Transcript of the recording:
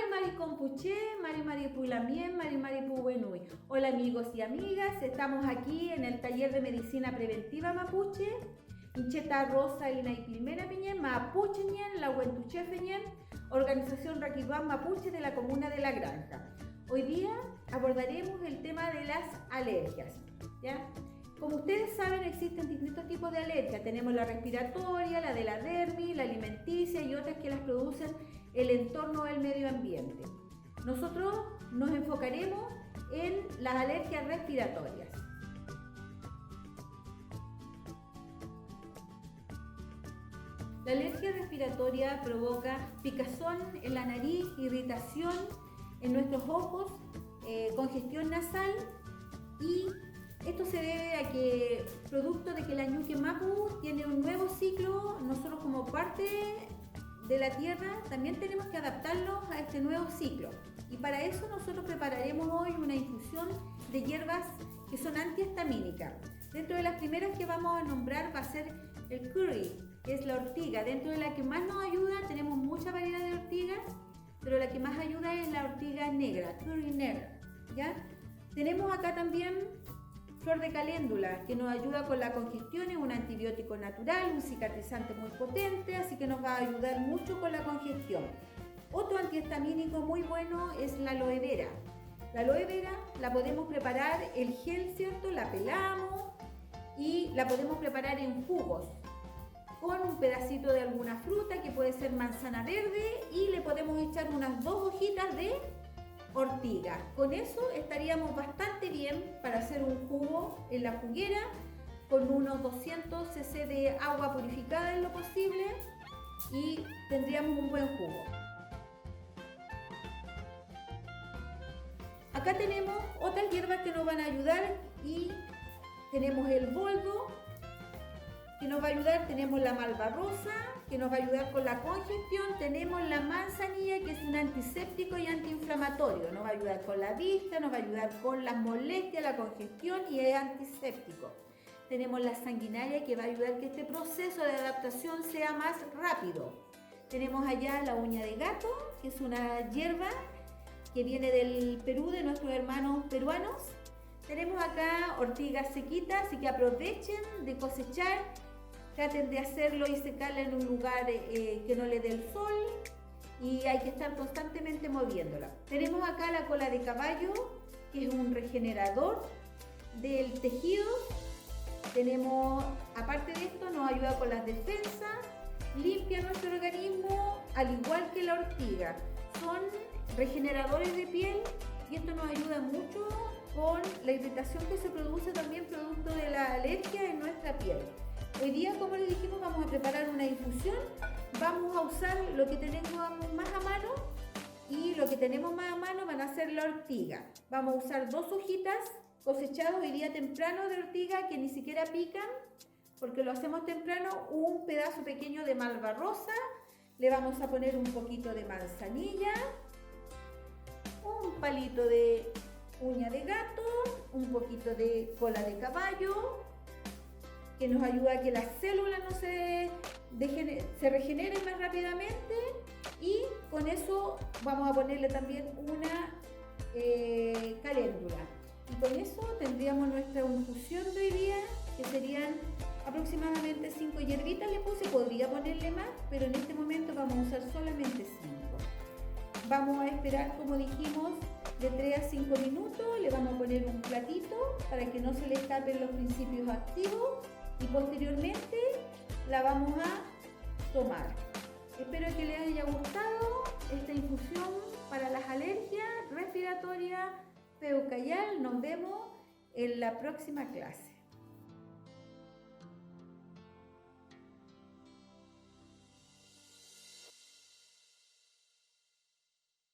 Mari Compuché, Mari Pulamien, Mari Pubenui. Hola amigos y amigas, estamos aquí en el taller de medicina preventiva mapuche. Incheta Rosa y Naipilmena Piñén, Mapuche Ñen, la Huentuche Feñén, Organización Raquiduán Mapuche de la Comuna de La Granja. Hoy día abordaremos el tema de las alergias, ¿ya? Como ustedes saben, existen distintos tipos de alergias. Tenemos la respiratoria, la de la dermis, la alimenticia y otras que las producen el entorno del medio ambiente. Nosotros nos enfocaremos en las alergias respiratorias. La alergia respiratoria provoca picazón en la nariz, irritación en nuestros ojos, congestión nasal, y esto se debe a que, producto de que la Ñuque Mapu tiene un nuevo ciclo, nosotros como parte de la tierra también tenemos que adaptarnos a este nuevo ciclo. Y para eso nosotros prepararemos hoy una infusión de hierbas que son antihistamínicas. Dentro de las primeras que vamos a nombrar va a ser el curry, que es la ortiga. Dentro de la que más nos ayuda, tenemos mucha variedad de ortigas, pero la que más ayuda es la ortiga negra, curry negra, ¿ya? Tenemos acá también flor de caléndula, que nos ayuda con la congestión, es un antibiótico natural, un cicatrizante muy potente, así que nos va a ayudar mucho con la congestión. Otro antihistamínico muy bueno es la aloe vera. La aloe vera la podemos preparar, el gel, ¿cierto? La pelamos y la podemos preparar en jugos con un pedacito de alguna fruta, que puede ser manzana verde, y le podemos echar unas 2 hojitas de ortiga. Con eso estaríamos bastante bien para hacer un jugo en la juguera con unos 200 cc de agua purificada en lo posible, y tendríamos un buen jugo. Acá tenemos otras hierbas que nos van a ayudar, y tenemos el boldo, que nos va a ayudar, tenemos la malvarrosa, que nos va a ayudar con la congestión, tenemos la manzanilla, que es un antiséptico y antiinflamatorio, nos va a ayudar con la vista, nos va a ayudar con las molestias, la congestión, y es antiséptico. Tenemos la sanguinaria, que va a ayudar a que este proceso de adaptación sea más rápido. Tenemos allá la uña de gato, que es una hierba que viene del Perú, de nuestros hermanos peruanos. Tenemos acá ortigas sequitas, así que aprovechen de cosechar. Traten de hacerlo y secarla en un lugar que no le dé el sol, y hay que estar constantemente moviéndola. Tenemos acá la cola de caballo, que es un regenerador del tejido. Tenemos, aparte de esto, nos ayuda con las defensas, limpia nuestro organismo, al igual que la ortiga. Son regeneradores de piel, y esto nos ayuda mucho con la irritación que se produce también producto de la alergia en nuestra piel. Hoy día, como les dijimos, vamos a preparar una infusión. Vamos a usar lo que tenemos más a mano, y lo que tenemos más a mano van a ser la ortiga. Vamos a usar 2 hojitas cosechadas hoy día temprano de ortiga, que ni siquiera pican, porque lo hacemos temprano. Un pedazo pequeño de malvarrosa, le vamos a poner un poquito de manzanilla, un palito de uña de gato, un poquito de cola de caballo, que nos ayuda a que las células no se regeneren más rápidamente, y con eso vamos a ponerle también una caléndula. Y con eso tendríamos nuestra infusión de hoy día, que serían aproximadamente 5 hierbitas. Le puse, podría ponerle más, pero en este momento vamos a usar solamente 5. Vamos a esperar, como dijimos, de 3 a 5 minutos. Le vamos a poner un platito para que no se le escapen los principios activos, y posteriormente la vamos a tomar. Espero que les haya gustado esta infusión para las alergias respiratorias Peucayal. Nos vemos en la próxima clase.